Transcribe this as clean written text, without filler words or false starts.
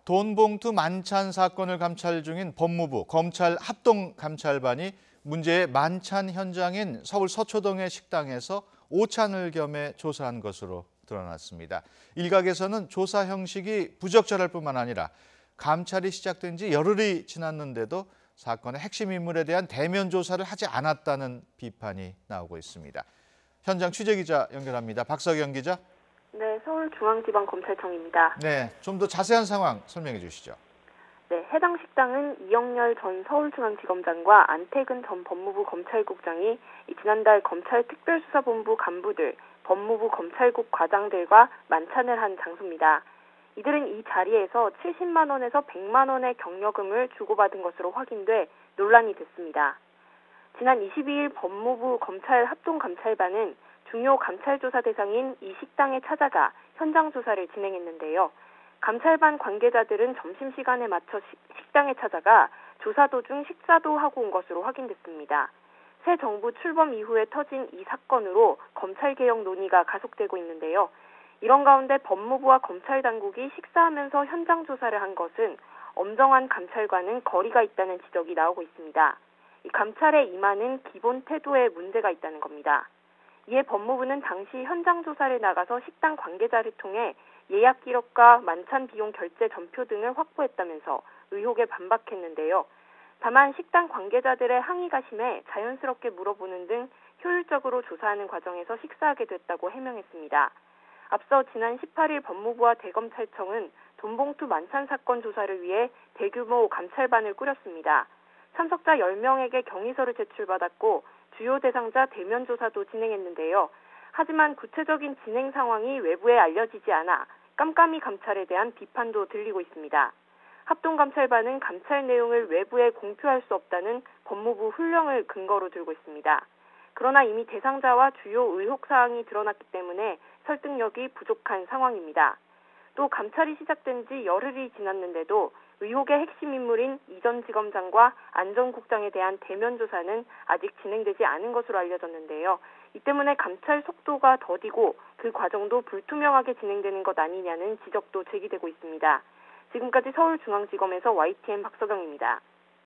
돈 봉투 만찬 사건을 감찰 중인 법무부 검찰 합동감찰반이 문제의 만찬 현장인 서울 서초동의 식당에서 오찬을 겸해 조사한 것으로 드러났습니다. 일각에서는 조사 형식이 부적절할 뿐만 아니라 감찰이 시작된 지 열흘이 지났는데도 사건의 핵심 인물에 대한 대면 조사를 하지 않았다는 비판이 나오고 있습니다. 현장 취재기자 연결합니다. 박석영 기자. 네, 서울중앙지방검찰청입니다. 네, 좀 더 자세한 상황 설명해 주시죠. 네, 해당 식당은 이영렬 전 서울중앙지검장과 안태근 전 법무부 검찰국장이 지난달 검찰특별수사본부 간부들, 법무부 검찰국 과장들과 만찬을 한 장소입니다. 이들은 이 자리에서 70만 원에서 100만 원의 경력금을 주고받은 것으로 확인돼 논란이 됐습니다. 지난 22일 법무부 검찰 합동감찰반은 중요 감찰조사 대상인 이 식당에 찾아가 현장 조사를 진행했는데요. 감찰반 관계자들은 점심시간에 맞춰 식당에 찾아가 조사 도중 식사도 하고 온 것으로 확인됐습니다. 새 정부 출범 이후에 터진 이 사건으로 검찰개혁 논의가 가속되고 있는데요. 이런 가운데 법무부와 검찰당국이 식사하면서 현장 조사를 한 것은 엄정한 감찰과는 거리가 있다는 지적이 나오고 있습니다. 이 감찰에 임하는 기본 태도에 문제가 있다는 겁니다. 이에 법무부는 당시 현장 조사를 나가서 식당 관계자를 통해 예약 기록과 만찬 비용 결제 전표 등을 확보했다면서 의혹에 반박했는데요. 다만 식당 관계자들의 항의가 심해 자연스럽게 물어보는 등 효율적으로 조사하는 과정에서 식사하게 됐다고 해명했습니다. 앞서 지난 18일 법무부와 대검찰청은 돈봉투 만찬 사건 조사를 위해 대규모 감찰반을 꾸렸습니다. 참석자 10명에게 경위서를 제출받았고 주요 대상자 대면 조사도 진행했는데요. 하지만 구체적인 진행 상황이 외부에 알려지지 않아 깜깜이 감찰에 대한 비판도 들리고 있습니다. 합동감찰반은 감찰 내용을 외부에 공표할 수 없다는 법무부 훈령을 근거로 들고 있습니다. 그러나 이미 대상자와 주요 의혹 사항이 드러났기 때문에 설득력이 부족한 상황입니다. 또 감찰이 시작된 지 열흘이 지났는데도 의혹의 핵심 인물인 이 전 지검장과 안 전 국장에 대한 대면 조사는 아직 진행되지 않은 것으로 알려졌는데요. 이 때문에 감찰 속도가 더디고 그 과정도 불투명하게 진행되는 것 아니냐는 지적도 제기되고 있습니다. 지금까지 서울중앙지검에서 YTN 박석영입니다.